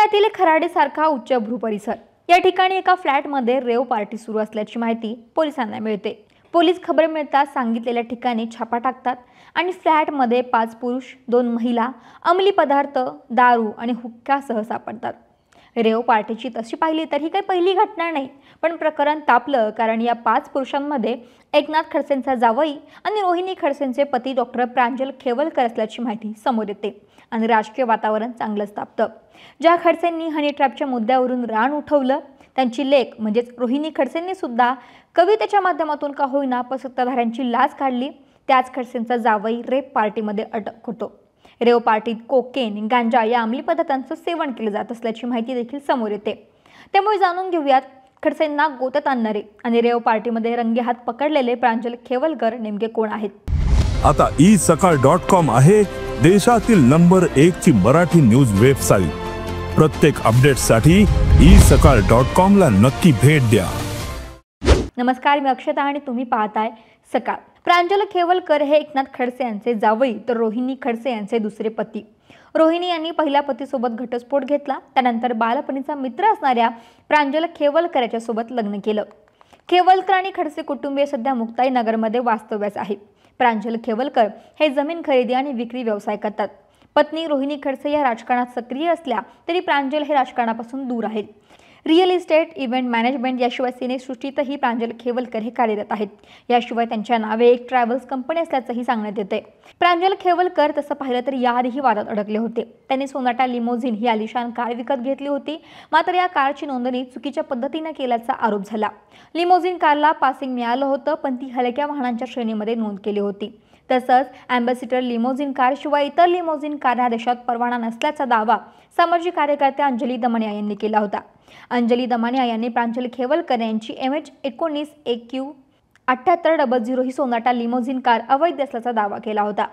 पुण्यातील खराडीसारखा उच्चभ्रू परिसर या ठिकाणी एका फ्लॅटमध्ये रेव पार्टी सुरू असल्याची माहिती पोलिसांना मिळते। पोलीस खबर मिळताच सांगितलेल्या ठिकाणी छापा टाकतात आणि फ्लॅटमध्ये 5 पुरुष 2 महिला अंमली पदार्थ, दारू आणि हुक्कासह सापडतात। रेव पार्टीची तशी पाहिली तर ही काही पहिली घटना नाही, पण प्रकरण तापलं कारण या 5 पुरुषांमध्ये एकनाथ खडसेंचा जावई आणि रोहिणी खडसेंचे पती डॉक्टर प्रांजल खेवलकर असल्याची माहिती समोर येते आणि राजकीय वातावरण चांगलंच तापतं। ज्या खडसेंनी हनी ट्रॅपच्या मुद्द्यावरून रान उठवलं, त्यांची लेक म्हणजेच रोहिणी खडसेंनी सुद्धा कवितेच्या माध्यमातून का होईना पण सत्ताधाऱ्यांची लाज काढली। त्याच खडसेंचा जावई रेप पार्टीमध्ये अटक होतो। रेव पार्टीत कोकेन, गांजा या अंमली पदार्थांचं सेवन केलं जात असल्याची माहिती देखील समोर येते। त्यामुळे जाणून घेऊयात खडसेंना गोत्यात आणणारे आणि रेव पार्टीमध्ये रंगेहात पकडलेले प्रांजल खेवलकर नेमके कोण आहेत। आता isakal.com आहे देशातील नंबर 1 ची मराठी न्यूज वेबसाईट। प्रत्येक अपडेटसाठी isakal.com ला नक्की भेट द्या। नमस्कार, मी अक्षता आणि तुम्ही पाहताय सकाळ। प्रांजल खेवलकर हे एकनाथ खडसे यांचे जावई तर रोहिणी खडसे यांचे दुसरे पती। रोहिणी यांनी पहिल्या पतीसोबत घटस्फोट घेतला, त्यानंतर बालपणीचा मित्र असणाऱ्या प्रांजल खेवलकर याच्यासोबत लग्न केलं। खेवलकर आणि खडसे कुटुंबीय सध्या मुक्ताईनगरमध्ये वास्तव्यास आहे। प्रांजल खेवलकर हे जमीन खरेदी आणि विक्री व्यवसाय करतात। पत्नी रोहिणी खडसे या राजकारणात सक्रिय असल्या तरी प्रांजल हे राजकारणापासून दूर आहेत। रिअल इस्टेट, इव्हेंट मॅनेजमेंट याशिवाय सिनेसृष्टीतही प्रांजल खेवलकर हे कार्यरत आहेत। याशिवाय त्यांच्या नावे एक ट्रॅव्हल्स कंपनी असल्याचंही सांगण्यात येते। प्रांजल खेवलकर तसं पाहिलं तर याआधीही वादात अडकले होते। त्यांनी सोनाटा लिमोझिन ही आलिशान कार विकत घेतली होती, मात्र या कारची नोंदणी चुकीच्या पद्धतीने केल्याचा आरोप झाला। लिमोझिन कारला पासिंग मिळालं होतं, पण ती हलक्या वाहनांच्या श्रेणीमध्ये नोंद केली होती। तसंच अँबॅसिडर लिमोझिन कार शिवाय इतर लिमोझिन कारना देशात परवाना नसल्याचा दावा सामाजिक कार्यकर्त्या अंजली दमनिया यांनी केला होता। अंजली दमनिया यांनी प्रांजल खेवलकर यांची MH19 AQ 7800 ही सोनाटा लिमोझिन कार अवैध असल्याचा दावा केला होता।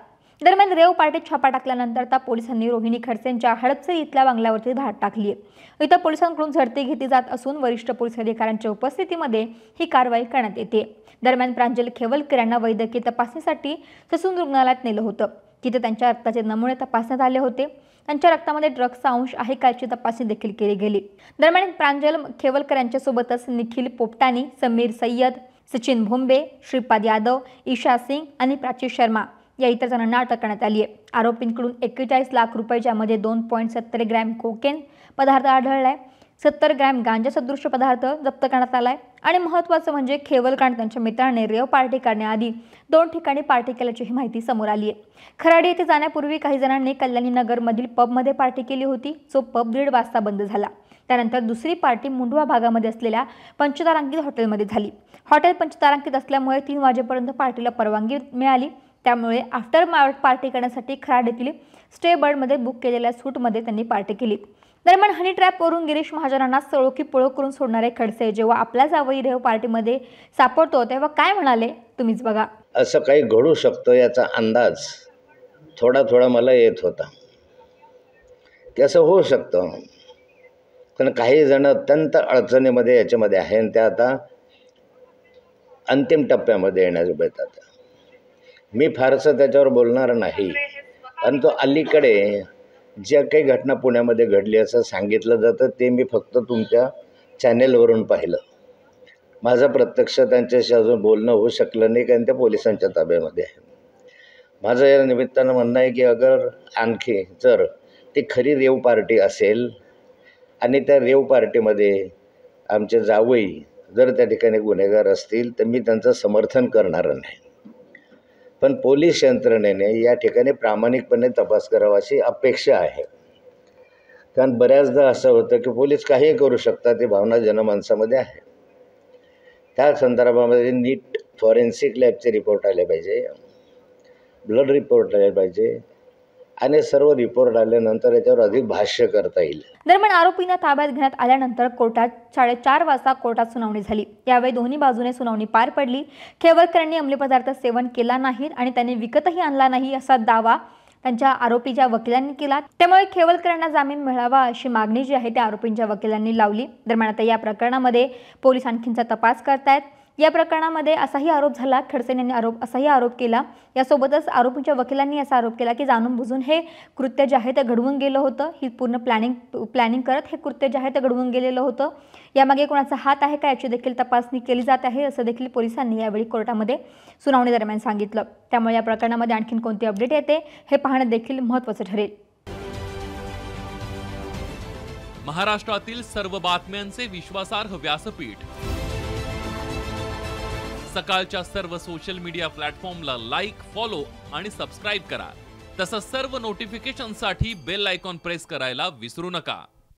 दरम्यान रेव पार्टीत छापा टाकल्यानंतर आता पोलिसांनी रोहिणी खडसेंच्या हडपसर इथल्या बंगल्यावरती धाड टाकली आहे। इथं पोलिसांकडून झडती घेतली जात असून वरिष्ठ पोलीस अधिकाऱ्यांच्या उपस्थितीमध्ये ही कारवाई करण्यात येते। दरम्यान प्रांजल खेवलकर यांना वैद्यकीय तपासणीसाठी ससून रुग्णालयात नेलं होतं। तिथे त्यांच्या रक्ताचे नमुने तपासण्यात आले होते। त्यांच्या रक्तामध्ये ड्रग्सचा अंश आहे का याची तपासणी देखील केली गेली। दरम्यान प्रांजल खेवलकर यांच्यासोबतच निखिल पोपटानी, समीर सय्यद, सचिन भोंबे, श्रीपाद यादव, ईशा सिंग आणि प्राची शर्मा या इतर जणांना अटक करण्यात आली आहे। आरोपींकडून 41 लाख रुपये, ज्यामध्ये 2.70 ग्रॅम कोकेन पदार्थ आढळलाय, 70 ग्रॅम गांजा सदृश पदार्थ जप्त करण्यात आलाय आणि महत्त्वाचं म्हणजे खेवलकर आणि त्यांच्या मित्रांनी रेव पार्टी करण्याआधी 2 ठिकाणी पार्टी केल्याची माहिती समोर आली आहे। खराडी येथे जाण्यापूर्वी काही जणांनी कल्याणी नगरमधील पबमध्ये पार्टी केली होती, जो पब 1:30 वाजता बंद झाला। त्यानंतर दुसरी पार्टी मुंढवा भागामध्ये असलेल्या पंचतारांकित हॉटेलमध्ये झाली। हॉटेल पंचतारांकित असल्यामुळे 3 वाजेपर्यंत पार्टीला परवानगी मिळाली। त्यामुळे आफ्टर पार्टी करण्यासाठी खराड येथील स्टे बर्डमध्ये बुक केलेल्या सूटमध्ये त्यांनी पार्टी केली। दरम्यान हनी ट्रॅपवरून गिरीश महाजनांना सळोखी पळो करून सोडणारे खडसे जेव्हा आपल्या जावई रेव पार्टीमध्ये सापडतो तेव्हा काय म्हणाले तुम्हीच बघा। असं काही घडू शकतं याचा अंदाज थोडा मला येत होता की असं होऊ शकतं, पण काही जण अत्यंत अडचणीमध्ये याच्यामध्ये आहे आणि त्या आता अंतिम टप्प्यामध्ये येण्यास बेतात। मी फारसं त्याच्यावर बोलणार नाही, परंतु अलीकडे ज्या काही घटना पुण्यामध्ये घडली असं सांगितलं जातं ते मी फक्त तुमच्या चॅनेलवरून पाहिलं। माझं प्रत्यक्ष त्यांच्याशी अजून बोलणं होऊ शकलं नाही, कारण त्या पोलिसांच्या ताब्यामध्ये आहे। माझं या निमित्तानं म्हणणं आहे की अगर आणखी जर ती खरी रेव पार्टी असेल आणि त्या रेव पार्टीमध्ये आमचे जावई जर त्या ठिकाणी गुन्हेगार असतील तर मी त्यांचं समर्थन करणार नाही, पण पोलीस यंत्रणेने या ठिकाणी प्रामाणिकपणे तपास करावा अशी अपेक्षा आहे। कारण बऱ्याचदा असं होतं की पोलीस काहीही करू शकतात, ही भावना जनमानसामध्ये आहे। त्या संदर्भामध्ये नीट फॉरेन्सिक लॅबचे रिपोर्ट आले पाहिजे, ब्लड रिपोर्ट आले पाहिजे आणि सर्व रिपोर्ट आल्यानंतर याच्यावर अधिक भाष्य करता येईल। दरम्यान आरोपींना ताब्यात घेण्यात आल्यानंतर कोर्टात 4:30 वाजता कोर्टात सुनावणी झाली। यावेळी दोन्ही बाजूने सुनावणी पार पडली। खेवलकर यांनी अंमली पदार्थ सेवन केला नाही आणि त्यांनी विकतही आणला नाही असा दावा त्यांच्या आरोपीच्या वकिलांनी केला। त्यामुळे खेवलकर यांना जामीन मिळावा अशी मागणी जी आहे त्या आरोपींच्या वकिलांनी लावली। दरम्यान आता या प्रकरणामध्ये पोलीस आणखीनचा तपास करतायत। या प्रकरणामध्ये असाही आरोप झाला, खडसे यांनी असाही आरोप केला. यासोबतच आरोपीच्या वकिलांनी असा आरोप केला की जाणून बुजून हे कृत्य जे आहे ते घडवून गेलं होतं. ही पूर्ण प्लॅनिंग करत हे कृत्य जे आहे ते घडवून गेलेलं होतं. यामागे कोणाचा हात आहे का याची देखील तपासणी केली जात आहे, असं देखील पोलिसांनी यावेळी कोर्टामध्ये सुनावणी दरम्यान सांगितलं. त्यामुळे या प्रकरणामध्ये आणखीन कोणती अपडेट येते हे पाहणं देखील महत्त्वाचं ठरेल. महाराष्ट्रातील सर्व बातम्यांचे विश्वासार्ह व्यासपीठ. सकाळच्या सर्व सोशल मीडिया प्लॅटफॉर्मला लाईक, फॉलो आणि सबस्क्राईब करा. तसंच सर्व नोटिफिकेशनसाठी बेल आयकॉन प्रेस करायला विसरू नका.